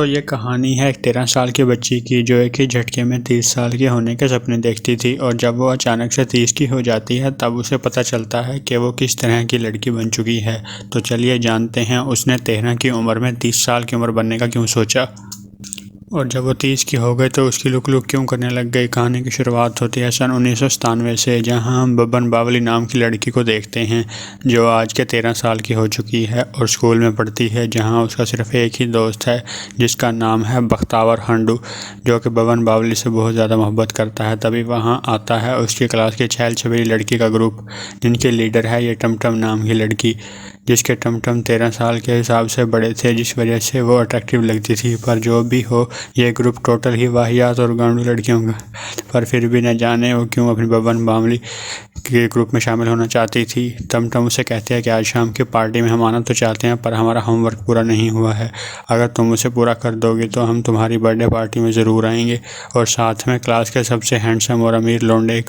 तो ये कहानी है एक 13 साल की बच्ची की जो एक ही झटके में 30 साल की होने के सपने देखती थी और जब वो अचानक से 30 की हो जाती है तब उसे पता चलता है कि वो किस तरह की लड़की बन चुकी है। तो चलिए जानते हैं उसने 13 की उम्र में 30 साल की उम्र बनने का क्यों सोचा और जब वो 30 की हो गई तो उसकी लुक क्यों करने लग गई। कहानी की शुरुआत होती है सन 1997 से, जहां हम बबन बावली नाम की लड़की को देखते हैं जो आज के 13 साल की हो चुकी है और स्कूल में पढ़ती है, जहां उसका सिर्फ एक ही दोस्त है जिसका नाम है बख्तावर हंडू, जो कि बबन बावली से बहुत ज़्यादा मोहब्बत करता है। तभी वहां आता है उसकी क्लास की छैल छबीली लड़की का ग्रुप, जिनके लीडर है ये टमटम नाम की लड़की, जिसके टमटम 13 साल के हिसाब से बड़े थे, जिस वजह से वो अट्रैक्टिव लगती थी। पर जो भी हो, ये ग्रुप टोटल ही वाहियात और गांडू लड़कियों का, पर फिर भी न जाने वो क्यों अपनी बबन बावली के ग्रुप में शामिल होना चाहती थी। टमटम उसे कहते हैं कि आज शाम की पार्टी में हम आना तो चाहते हैं पर हमारा होमवर्क पूरा नहीं हुआ है, अगर तुम उसे पूरा कर दोगे तो हम तुम्हारी बर्थडे पार्टी में ज़रूर आएंगे और साथ में क्लास के सबसे हैंडसम और अमीर लौंडे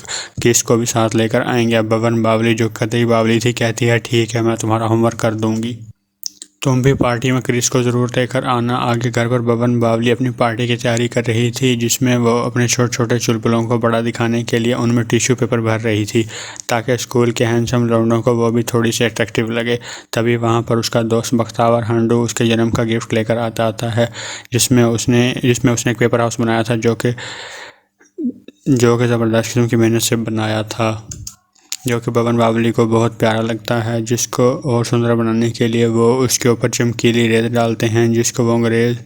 किस को भी साथ लेकर आएंगे। अब बबन बावली, जो कतई बावली थी, कहती है ठीक है, मैं तुम्हारा होमवर्क कर दूंगी, तुम भी पार्टी में क्रिस को ज़रूर लेकर आना। आगे घर पर बबन बावली अपनी पार्टी की तैयारी कर रही थी, जिसमें वो अपने छोटे छोटे चुलबुलों को बड़ा दिखाने के लिए उनमें टिश्यू पेपर भर रही थी ताकि स्कूल के हैंडसम लौंडों को वो भी थोड़ी सी अट्रैक्टिव लगे। तभी वहाँ पर उसका दोस्त बख्तावर हंडू उसके जन्म का गिफ्ट लेकर आता है, जिसमें उसने एक पेपर हाउस बनाया था जो कि ज़बरदस्त किस्म की मेहनत से बनाया था, जो कि बबन बावली को बहुत प्यारा लगता है। जिसको और सुंदर बनाने के लिए वो उसके ऊपर चमकीली रेत डालते हैं, जिसको वो अंग्रेज़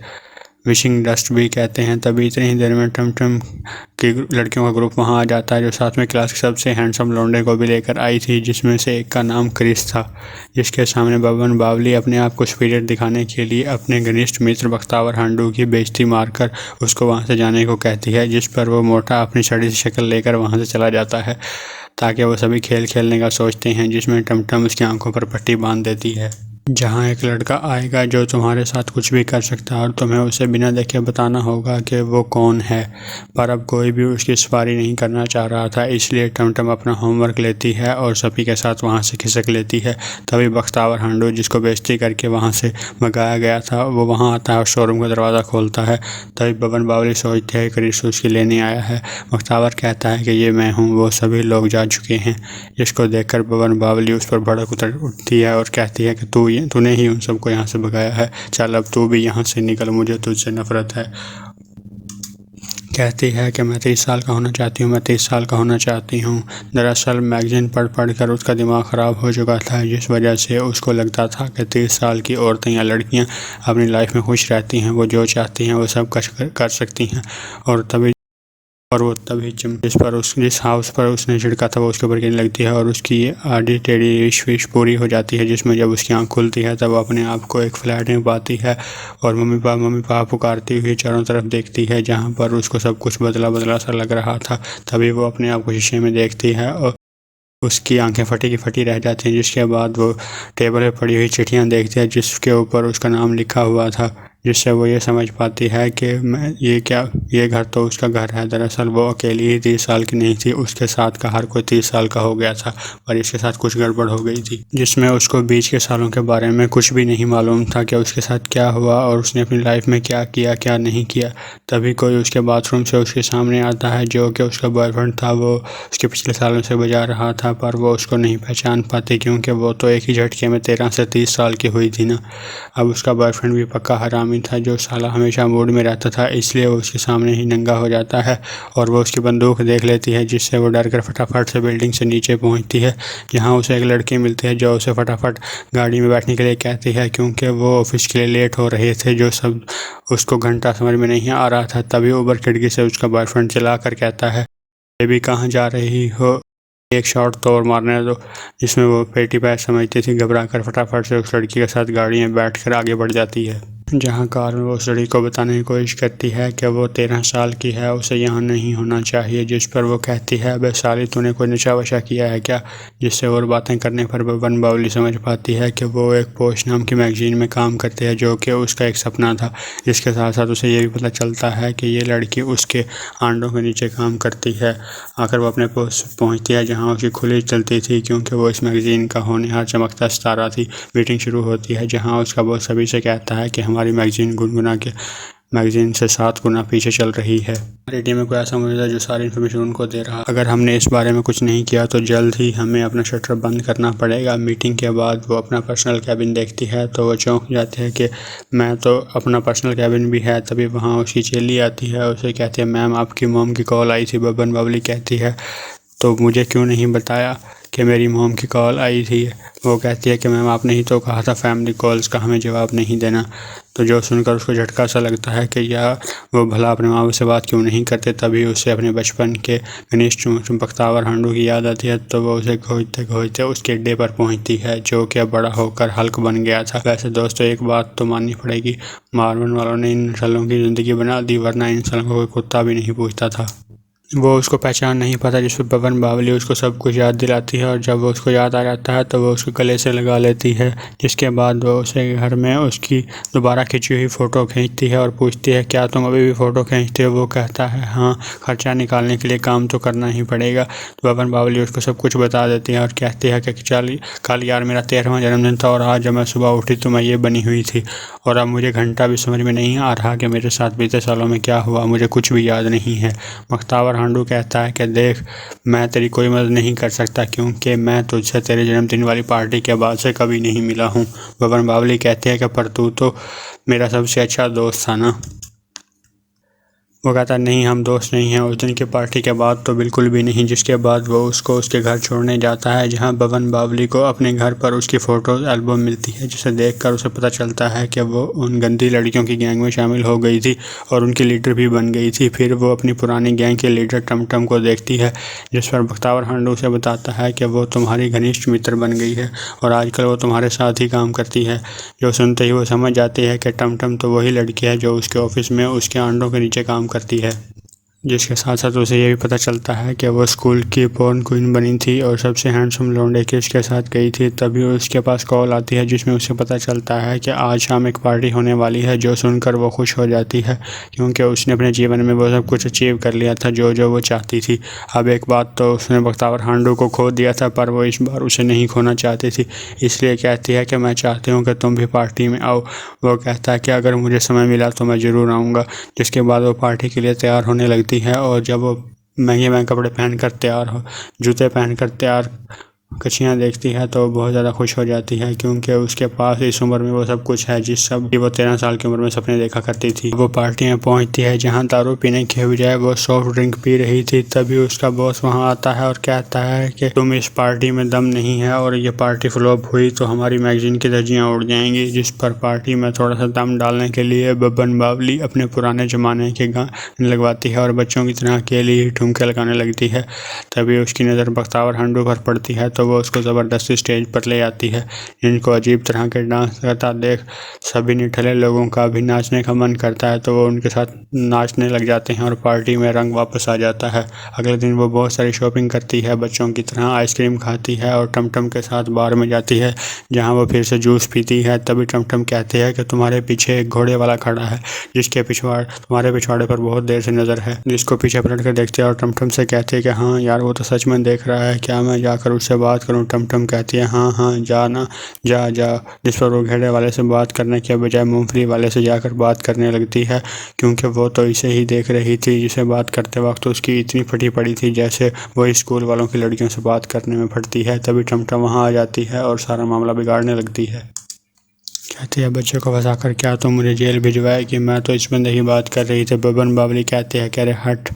विशिंग डस्ट भी कहते हैं। तभी इतनी ही देर में टमटम की लड़कियों का ग्रुप वहां आ जाता है, जो साथ में क्लास के सबसे हैंडसम लौंडे को भी लेकर आई थी, जिसमें से एक का नाम क्रिस था, जिसके सामने बबन बावली अपने आप को सुपीरियर दिखाने के लिए अपने घनिष्ठ मित्र बख्तावर हंडू की बेइज्जती मारकर उसको वहां से जाने को कहती है, जिस पर वो मोटा अपनी सड़ी सी शक्ल लेकर वहां से चला जाता है ताकि वो सभी खेल खेलने का सोचते हैं, जिसमें टमटम उसकी आंखों पर पट्टी बांध देती है। जहाँ एक लड़का आएगा जो तुम्हारे साथ कुछ भी कर सकता है और तुम्हें उसे बिना देखे बताना होगा कि वो कौन है। पर अब कोई भी उसकी सवारी नहीं करना चाह रहा था, इसलिए टमटम अपना होमवर्क लेती है और सभी के साथ वहाँ से खिसक लेती है। तभी बख्तावर हंडू, जिसको बेइज्जती करके वहाँ से भगाया गया था, वो वहाँ आता है और शोरूम का दरवाज़ा खोलता है। तभी बबन बावली सोचती है क्रिस उसकी लेने आया है। बख्तावर कहता है कि ये मैं हूँ, वो सभी लोग जा चुके हैं, जिसको देखकर बबन बावली उस पर भड़क उठती है और कहती है कि तूने ही उन सबको यहाँ से भगाया है, चल अब तू भी यहाँ से निकल, मुझे तुझसे नफरत है। कहती है कि मैं 30 साल का होना चाहती हूँ, मैं 30 साल का होना चाहती हूँ। दरअसल मैगजीन पढ़ कर उसका दिमाग ख़राब हो चुका था, जिस वजह से उसको लगता था कि 30 साल की औरतें या लड़कियाँ अपनी लाइफ में खुश रहती हैं, वो जो चाहती हैं वो सब कर सकती हैं। और वो तभी जिस हाउस पर उसने छिड़का था वो उसके ऊपर गिरने लगती है और उसकी आधी टेढ़ी विश पूरी हो जाती है, जिसमें जब उसकी आंख खुलती है तब वो अपने आप को एक फ्लैट में पाती है और मम्मी पापा पुकारती हुई चारों तरफ देखती है, जहाँ पर उसको सब कुछ बदला सा लग रहा था। तभी वो अपने आप को शीशे में देखती है और उसकी आंखें फटी की फटी रह जाती हैं। जिसके बाद वो टेबल पर पड़ी हुई चिट्ठियाँ देखती है जिसके ऊपर उसका नाम लिखा हुआ था, जिससे वो ये समझ पाती है कि ये घर तो उसका घर है। दरअसल वो अकेली ही 30 साल की नहीं थी, उसके साथ का हर कोई 30 साल का हो गया था, पर इसके साथ कुछ गड़बड़ हो गई थी, जिसमें उसको बीच के सालों के बारे में कुछ भी नहीं मालूम था कि उसके साथ क्या हुआ और उसने अपनी लाइफ में क्या किया क्या नहीं किया। तभी कोई उसके बाथरूम से उसके सामने आता है, जो कि उसका बॉयफ्रेंड था। वो उसके पिछले सालों से बजा रहा था, पर वो उसको नहीं पहचान पाती क्योंकि वो तो एक ही झटके में 13 से 30 साल की हुई थी ना। अब उसका बॉयफ्रेंड भी पक्का हरामी था, जो साला हमेशा मूड में रहता था, इसलिए वो उसके सामने ही नंगा हो जाता है और वो उसकी बंदूक देख लेती है, जिससे वो डर कर फटाफट से बिल्डिंग से नीचे पहुंचती है, जहां उसे एक लड़की मिलती है जो उसे फटाफट गाड़ी में बैठने के लिए कहती है क्योंकि वो ऑफिस के लिए लेट हो रहे थे, जो सब उसको घंटा समझ में नहीं आ रहा था। तभी ऊपर खिड़की से उसका बॉयफ्रेंड चला कर कहता है, बेबी कहाँ जा रही हो, एक शॉट तो और मारने दो, जिसमें वो पेटी पैर समझती थी। घबरा कर फटाफट से उस लड़की के साथ गाड़ी में बैठकर आगे बढ़ जाती है, जहां कार वो उस लड़की को बताने की कोशिश करती है कि वो 13 साल की है, उसे यहाँ नहीं होना चाहिए, जिस पर वो कहती है अबे साली तूने कोई नशा वशा किया है क्या। जिससे और बातें करने पर बबन बावली समझ पाती है कि वो एक पोश नाम की मैगजीन में काम करती है, जो कि उसका एक सपना था। जिसके साथ साथ उसे ये भी पता चलता है कि ये लड़की उसके आंडों के नीचे काम करती है। आकर वो अपने पोस्ट पहुँचती है जहाँ उसकी खुली चलती थी, क्योंकि वो इस मैगजीन का होनहार चमकता सितारा थी। मीटिंग शुरू होती है जहाँ उसका बॉस सभी से कहता है कि हमारी मैगजीन गुनगुना के मैगजीन से 7 गुना पीछे चल रही है। हमारी टीम में कोई ऐसा मौजूद है जो सारी इन्फॉर्मेशन उनको दे रहा है। अगर हमने इस बारे में कुछ नहीं किया तो जल्द ही हमें अपना शटर बंद करना पड़ेगा। मीटिंग के बाद वो अपना पर्सनल कैबिन देखती है तो वो चौंक जाती है कि मैं तो अपना पर्सनल कैबिन भी है। तभी वहाँ उसकी चेली आती है, उसे कहती है मैम आपकी मॉम की कॉल आई थी। बबन बावली कहती है तो मुझे क्यों नहीं बताया कि मेरी मॉम की कॉल आई थी। वो कहती है कि मैम आपने ही तो कहा था फैमिली कॉल्स का हमें जवाब नहीं देना। तो जो सुनकर उसको झटका सा लगता है कि यार वो भला अपने माँ बाप से बात क्यों नहीं करते। तभी उसे अपने बचपन के घनिष्ठ बख्तावर हांडू की याद आती है तो वो उसे खोजते खोजते उसके अड्डे पर पहुंचती है जो कि बड़ा होकर हल्क बन गया था। वैसे दोस्तों एक बात तो माननी पड़ेगी, मार्वन वालों ने इन इंसानों की ज़िंदगी बना दी, वरना इंसानों को कोई कुत्ता भी नहीं पूछता था। वो उसको पहचान नहीं पाता, जिस पर बबन बावली उसको सब कुछ याद दिलाती है और जब वो उसको याद आ जाता है तो वो उसको गले से लगा लेती है। जिसके बाद वो उसे घर में उसकी दोबारा खिंची हुई फ़ोटो खींचती है और पूछती है क्या तुम अभी भी फ़ोटो खींचते हो। वो कहता है हाँ, खर्चा निकालने के लिए काम तो करना ही पड़ेगा। तो बबन बावली उसको सब कुछ बता देती है और कहती है कि चल कल यार मेरा 13वां जन्मदिन था और आज जब मैं सुबह उठी तो मैं ये बनी हुई थी और अब मुझे घंटा भी समझ में नहीं आ रहा कि मेरे साथ बीते सालों में क्या हुआ, मुझे कुछ भी याद नहीं है। बख्तावर हांडू कहता है कि देख मैं तेरी कोई मदद नहीं कर सकता क्योंकि मैं तुझसे तेरे जन्मदिन वाली पार्टी के बाद से कभी नहीं मिला हूँ। बबन बावली कहते हैं कि पर तू तो मेरा सबसे अच्छा दोस्त था ना। वो कहता नहीं हम दोस्त नहीं हैं। उस दिन की पार्टी के बाद तो बिल्कुल भी नहीं। जिसके बाद वो उसको उसके घर छोड़ने जाता है जहां बबन बावली को अपने घर पर उसकी फ़ोटो एल्बम मिलती है जिसे देखकर उसे पता चलता है कि वो उन गंदी लड़कियों की गैंग में शामिल हो गई थी और उनकी लीडर भी बन गई थी। फिर वो अपनी पुरानी गैंग के लीडर टमटम को देखती है जिस पर बख्तावर हांडू उसे बताता है कि वो तुम्हारी घनिष्ठ मित्र बन गई है और आजकल वो तुम्हारे साथ ही काम करती है। जो सुनते ही वो समझ जाती है कि टमटम तो वही लड़की है जो उसके ऑफिस में उसके अंडों के नीचे काम करती है। जिसके साथ साथ उसे ये भी पता चलता है कि वो स्कूल की पोर्न क्वीन बनी थी और सबसे हैंडसम लौंडे के उसके साथ गई थी। तभी उसके पास कॉल आती है जिसमें उसे पता चलता है कि आज शाम एक पार्टी होने वाली है। जो सुनकर वो खुश हो जाती है क्योंकि उसने अपने जीवन में वो सब कुछ अचीव कर लिया था जो वो चाहती थी। अब एक बात तो उसने बख्तावर हांडू को खो दिया था पर वो इस बार उसे नहीं खोना चाहती थी, इसलिए कहती है कि मैं चाहती हूँ कि तुम भी पार्टी में आओ। वो कहता है कि अगर मुझे समय मिला तो मैं ज़रूर आऊँगा। जिसके बाद वो पार्टी के लिए तैयार होने लगती है और जब वो महंगे महंगे कपड़े पहनकर तैयार हो, जूते पहनकर तैयार कछियाँ देखती है तो बहुत ज़्यादा खुश हो जाती है क्योंकि उसके पास इस उम्र में वो सब कुछ है जिस सब वो 13 साल की उम्र में सपने देखा करती थी। वो पार्टी में पहुंचती है जहां दारू पीने के बजाय वो सॉफ्ट ड्रिंक पी रही थी। तभी उसका बॉस वहां आता है और कहता है कि तुम इस पार्टी में दम नहीं है और ये पार्टी फ्लॉप हुई तो हमारी मैगजीन की धज्जियाँ उड़ जाएंगी। जिस पर पार्टी में थोड़ा सा दम डालने के लिए बबन बावली अपने पुराने ज़माने के गाने लगवाती है और बच्चों की तरह अकेली ही ठुमके लगाने लगती है। तभी उसकी नज़र बख्तावर हांडू पर पड़ती है तो वो उसको ज़बरदस्ती स्टेज पर ले आती है। जिनको अजीब तरह के डांस करता देख सभी निठल्ले लोगों का भी नाचने का मन करता है तो वो उनके साथ नाचने लग जाते हैं और पार्टी में रंग वापस आ जाता है। अगले दिन वो बहुत सारी शॉपिंग करती है, बच्चों की तरह आइसक्रीम खाती है और टमटम के साथ बार में जाती है जहाँ वो फिर से जूस पीती है। तभी टमटम कहते हैं कि तुम्हारे पीछे एक घोड़े वाला खड़ा है जिसके तुम्हारे पिछवाड़े पर बहुत देर से नज़र है। जिसको पीछे पलट कर देखते हैं और टमटम से कहते हैं कि हाँ यार वो तो सच में देख रहा है, क्या मैं जाकर उससे बात करूं। टमटम कहती है हाँ जा ना, जा जा। जिस पर वो घेड़े वाले से बात करने के बजाय मूंगफली वाले से जाकर बात करने लगती है क्योंकि वो तो इसे ही देख रही थी जिसे बात करते वक्त उसकी इतनी फटी पड़ी थी जैसे वो स्कूल वालों की लड़कियों से बात करने में फटती है। तभी टमटम वहाँ आ जाती है और सारा मामला बिगाड़ने लगती है। कहती है बच्चे को फंसाकर क्या तुम मुझे जेल भिजवाएगी, मैं तो इस बंदे की बात कर रही थी। बबन बावली कहते हैं कह रहे हट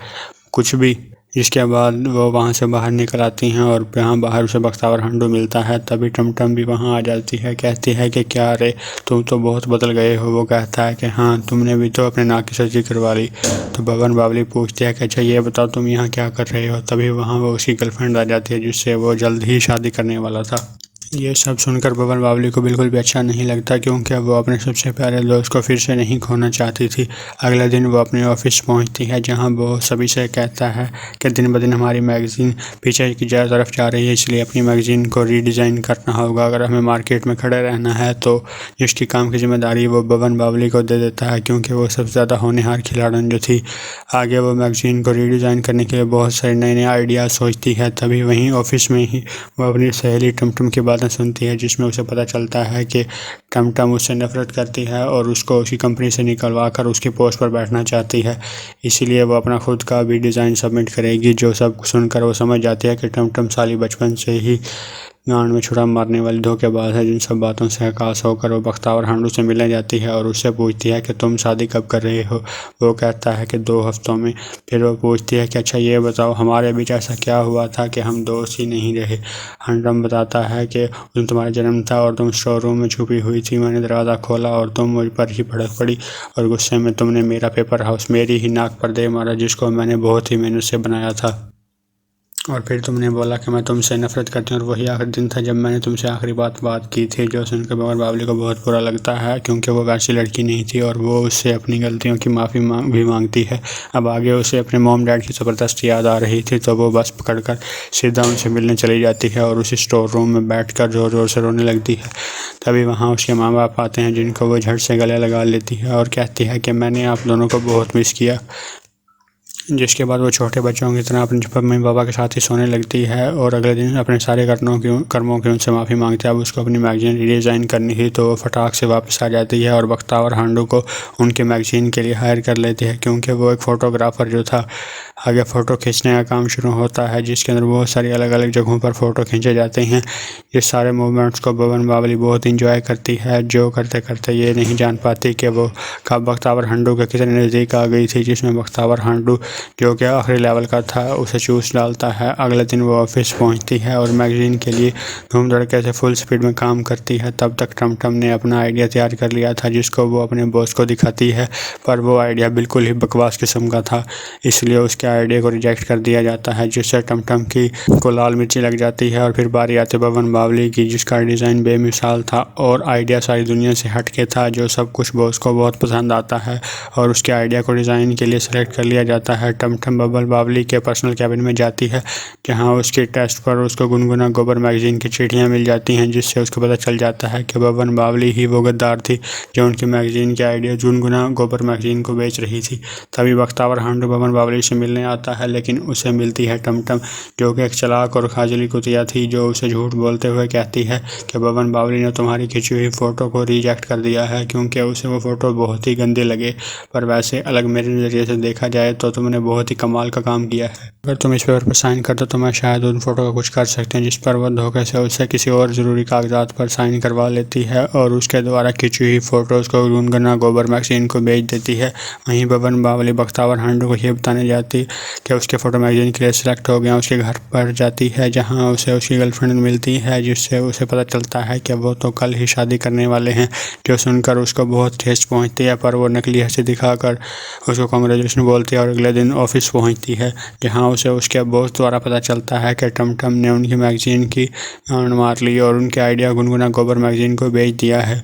कुछ भी। इसके बाद वो वहाँ से बाहर निकल आती हैं और यहाँ बाहर उसे बख्तावर हांडू मिलता है। तभी टमटम भी वहाँ आ जाती है, कहती है कि क्या रे तुम तो बहुत बदल गए हो। वो कहता है कि हाँ तुमने भी तो अपने नाक की सर्जरी करवा ली। तो बबन बावली पूछती है कि अच्छा ये बताओ तुम यहाँ क्या कर रहे हो। तभी वहाँ वो उसकी गर्लफ्रेंड आ जाती है जिससे वो जल्द ही शादी करने वाला था। ये सब सुनकर बबन बावली को बिल्कुल भी अच्छा नहीं लगता क्योंकि वो अपने सबसे प्यारे दोस्त को फिर से नहीं खोना चाहती थी। अगले दिन वो अपने ऑफिस पहुंचती है जहां वो सभी से कहता है कि दिन ब दिन हमारी मैगज़ीन पीछे की तरफ जा रही है, इसलिए अपनी मैगज़ीन को रीडिज़ाइन करना होगा अगर हमें मार्केट में खड़े रहना है। तो जिसकी काम की जिम्मेदारी वो बबन बावली को दे देता है क्योंकि वो सबसे ज़्यादा होनहार खिलाड़न जो थी। आगे वो मैगज़ीन को रीडिज़ाइन करने के लिए बहुत सारे नए नए आइडियाज़ सोचती है। तभी वहीं ऑफिस में ही वो अपनी सहेली टमटम की बात बातें सुनती है जिसमें उसे पता चलता है कि टमटम उससे नफरत करती है और उसको उसकी कंपनी से निकलवा कर उसकी पोस्ट पर बैठना चाहती है। इसीलिए वो अपना खुद का भी डिज़ाइन सबमिट करेगी। जो सब सुनकर वो समझ जाती है कि टमटम साली बचपन से ही गांड में छुरा मारने वाली धोखेबाज है। जिन सब बातों से हताश होकर वो बख्तावर हांडू से मिलने जाती है और उससे पूछती है कि तुम शादी कब कर रहे हो। वो कहता है कि 2 हफ्तों में। फिर वो पूछती है कि अच्छा ये बताओ हमारे बीच ऐसा क्या हुआ था कि हम दोस्त ही नहीं रहे। हांडम बताता है कि उस दिन तुम्हारा जन्म था और तुम स्टोर रूम में छुपी हुई थी। मैंने दरवाज़ा खोला और तुम मुझ पर ही भड़क पड़ी और गुस्से में तुमने मेरा पेपर हाउस मेरी ही नाक पर दे मारा जिसको मैंने बहुत ही मेहनत से बनाया था। और फिर तुमने बोला कि मैं तुमसे नफरत करती हूँ। और वही आखिरी दिन था जब मैंने तुमसे आखिरी बात की थी। जो सुनकर बबर बावली को बहुत बुरा लगता है क्योंकि वो वैसी लड़की नहीं थी और वो उससे अपनी गलतियों की माफ़ी भी मांगती है। अब आगे उसे अपने मॉम डैड की ज़बरदस्ती याद आ रही थी तो वो बस पकड़कर सीधा उनसे मिलने चली जाती है और उसी स्टोर रूम में बैठकर ज़ोर ज़ोर से रोने लगती है। तभी वहाँ उसके माँ बाप आते हैं जिनको वो झट से गले लगा लेती है और कहती है कि मैंने आप दोनों को बहुत मिस किया। जिसके बाद वो छोटे बच्चों की तरह अपने मम्मी पापा के साथ ही सोने लगती है और अगले दिन अपने सारे कर्मों की उनसे माफ़ी मांगती है। अब उसको अपनी मैगज़ीन रीडिज़ाइन करनी थी तो वो फटाक से वापस आ जाती है और बख्तावर हांडू को उनके मैगज़ीन के लिए हायर कर लेती है क्योंकि वो एक फ़ोटोग्राफ़र जो था आगे फ़ोटो खींचने का काम शुरू होता है जिसके अंदर बहुत सारी अलग अलग जगहों पर फ़ोटो खींचे जाते हैं। ये सारे मूवमेंट्स को बबन बावली बहुत इंजॉय करती है जो करते करते ये नहीं जान पाती कि वो कब बख्तावर हांडू के कितने नज़दीक आ गई थी। जिसमें बख्तावर हांडू जो कि आखिरी लेवल का था उसे चूस डालता है। अगले दिन वो ऑफिस पहुंचती है और मैगज़ीन के लिए धूम धड़के से फुल स्पीड में काम करती है। तब तक टमटम ने अपना आइडिया तैयार कर लिया था जिसको वो अपने बॉस को दिखाती है पर वो आइडिया बिल्कुल ही बकवास किस्म का था इसलिए उसके आइडिया को रिजेक्ट कर दिया जाता है जिससे टमटम की को लाल मिर्ची लग जाती है। और फिर बारी आती बबन बावली की जिसका डिज़ाइन बेमिसाल था और आइडिया सारी दुनिया से हट के था। जो सब कुछ बॉस को बहुत पसंद आता है और उसके आइडिया को डिज़ाइन के लिए सेलेक्ट कर लिया जाता है। टमटम बबन बावली के पर्सनल कैबिन में जाती है जहाँ उसके टेस्ट पर उसको गुनगुना गोबर मैगज़ीन की चिट्ठियाँ मिल जाती हैं जिससे उसको पता चल जाता है कि बबन बावली ही वो गद्दार थी जो उनकी मैगज़ीन के आइडिया गुनगुना गोबर मैगज़ीन को बेच रही थी। तभी बख्तावर हांडू बबन बावली से मिलने आता है लेकिन उसे मिलती है टमटम जो कि एक चालाक और खाजली कुतिया थी जो उसे झूठ बोलते हुए कहती है कि बबन बावली ने तुम्हारी खींची हुई फ़ोटो को रिजेक्ट कर दिया है क्योंकि उसे वो फ़ोटो बहुत ही गंदी लगे। पर वैसे अलग मेरे नज़रिए से देखा जाए तो तुमने बहुत ही कमाल का काम किया है। अगर तुम इस पेपर पर साइन कर दो तो मैं शायद उन फ़ोटो का कुछ कर सकते हैं। जिस पर वह धोखे से उससे किसी और ज़रूरी कागजात पर साइन करवा लेती है और उसके द्वारा खींची हुई फ़ोटोज़ को गुनगुना गोबर मैगज़ीन को बेच देती है। वहीं बबन बावली बख्तावर हांडू को ये बताने जाती कि उसके फ़ोटो मैगज़ीन के लिए सिलेक्ट हो गया। उसके घर पर जाती है जहाँ उसे उसकी गर्लफ्रेंड मिलती है जिससे उसे पता चलता है कि वो तो कल ही शादी करने वाले हैं। जो सुनकर उसको बहुत ठेस पहुँचती है पर वो नकली हंसी दिखाकर उसको कांग्रेचुलेशन बोलती है और अगले दिन ऑफिस पहुँचती है जहाँ उसे उसके बॉस द्वारा पता चलता है कि टमटम ने उनकी मैगज़ीन की गांड मार ली और उनके आइडिया गुनगुना गोबर मैगज़ीन को बेच दिया है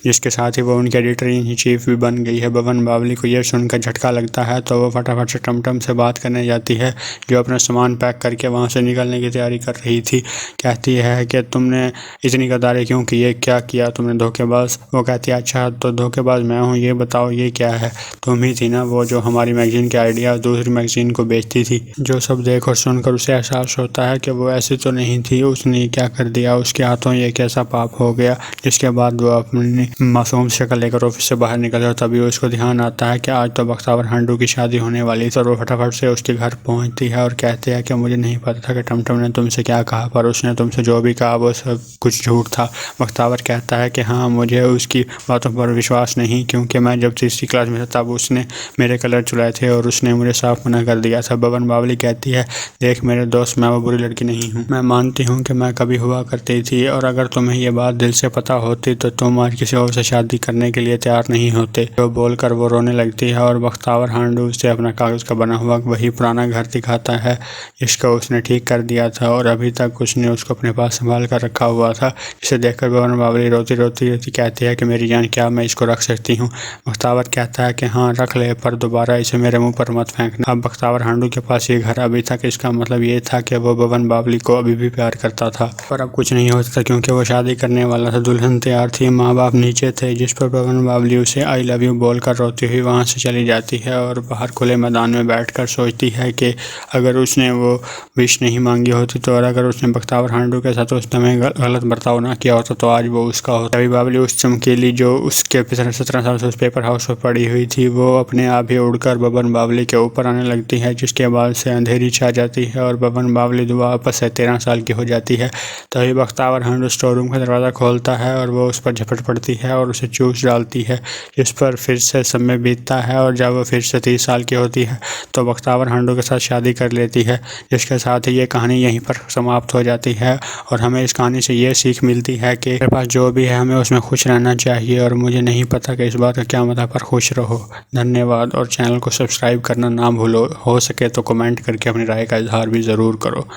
जिसके साथ ही वो उनकी एडिटर इन चीफ भी बन गई है। बबन बावली को यह सुनकर झटका लगता है तो वो फटाफट से टमटम से बात करने जाती है जो अपना सामान पैक करके वहाँ से निकलने की तैयारी कर रही थी। कहती है कि तुमने इतनी गद्दारी क्यों की, ये क्या किया तुमने धोखेबाज। वो कहती है अच्छा तो धोखेबाज मैं हूँ, ये बताओ ये क्या है। तुम ही थी ना वो जो हमारी मैगज़ीन के आइडिया दूसरी मैगज़ीन को बेचती थी। जो सब देख और सुनकर उसे एहसास होता है कि वो ऐसी तो नहीं थी, उसने क्या कर दिया, उसके हाथों ये कैसा पाप हो गया। जिसके बाद वो अपनी मासूम शक्ल लेकर ऑफिस से बाहर निकले और तभी उसको ध्यान आता है कि आज तो बख्तावर हांडू की शादी होने वाली थी। और वो फटाफट से उसके घर पहुंचती है और कहती है कि मुझे नहीं पता था कि टमटम ने तुमसे क्या कहा पर उसने तुमसे जो भी कहा वो सब कुछ झूठ था। बख्तावर कहता है कि हाँ मुझे उसकी बातों पर विश्वास नहीं क्योंकि मैं जब तीसरी क्लास में था तब उसने मेरे कलर चुराए थे और उसने मुझे साफ मना कर दिया था। बबन बावली कहती है देख मेरे दोस्त मैं वो बुरी लड़की नहीं हूँ, मैं मानती हूँ कि मैं कभी हुआ करती थी और अगर तुम्हें ये बात दिल से पता होती तो तुम आज किसी और से शादी करने के लिए तैयार नहीं होते। तो बोलकर वो रोने लगती है और बख्तावर हांडू उसे अपना कागज का बना हुआ वही पुराना घर दिखाता है जिसको उसने ठीक कर दिया था और अभी तक उसने उसको अपने पास संभाल कर रखा हुआ था। जिसे देखकर बबन बावली रोती रोती कहती है कि मेरी जान क्या मैं इसको रख सकती हूँ। बख्तावर कहता है कि हाँ रख ले पर दोबारा इसे मेरे मुँह पर मत फेंकना। अब बख्तावर हांडू के पास ये घर अभी तक, इसका मतलब ये था कि वो बबन बावली को अभी भी प्यार करता था। पर अब कुछ नहीं होता था क्योंकि वो शादी करने वाला था। दुल्हन तैयार थी, माँ बाप नीचे थे, जिस पर बबन बावली उसे आई लव यू बोलकर रोती हुई वहाँ से चली जाती है और बाहर खुले मैदान में बैठकर सोचती है कि अगर उसने वो विश नहीं मांगी होती तो, और अगर उसने बख्तावर हांडू के साथ उस समय गलत बर्ताव ना किया होता तो आज वो उसका होता। तभी बावली उस चमकीली जो उसके 17 साल से उस पेपर हाउस में पड़ी हुई थी, वो अपने आप ही उड़कर बबन बावली के ऊपर आने लगती है, जिसके बाद से अंधेरी छा जाती है और बबन बावली वापस से 13 साल की हो जाती है। तभी बख्तावर हांडू स्टोर रूम का दरवाज़ा खोलता है और वो उस पर झपट पड़ती है और उसे चूस डालती है, जिस पर फिर से समय बीतता है और जब वो फिर से 30 साल की होती है तो बख्तावर हांडू के साथ शादी कर लेती है। जिसके साथ ही ये कहानी यहीं पर समाप्त हो जाती है और हमें इस कहानी से ये सीख मिलती है कि मेरे पास जो भी है हमें उसमें खुश रहना चाहिए। और मुझे नहीं पता कि इस बात का क्या मतलब, पर खुश रहो। धन्यवाद। और चैनल को सब्सक्राइब करना ना भूलो। हो सके तो कमेंट करके अपनी राय का इजहार भी ज़रूर करो।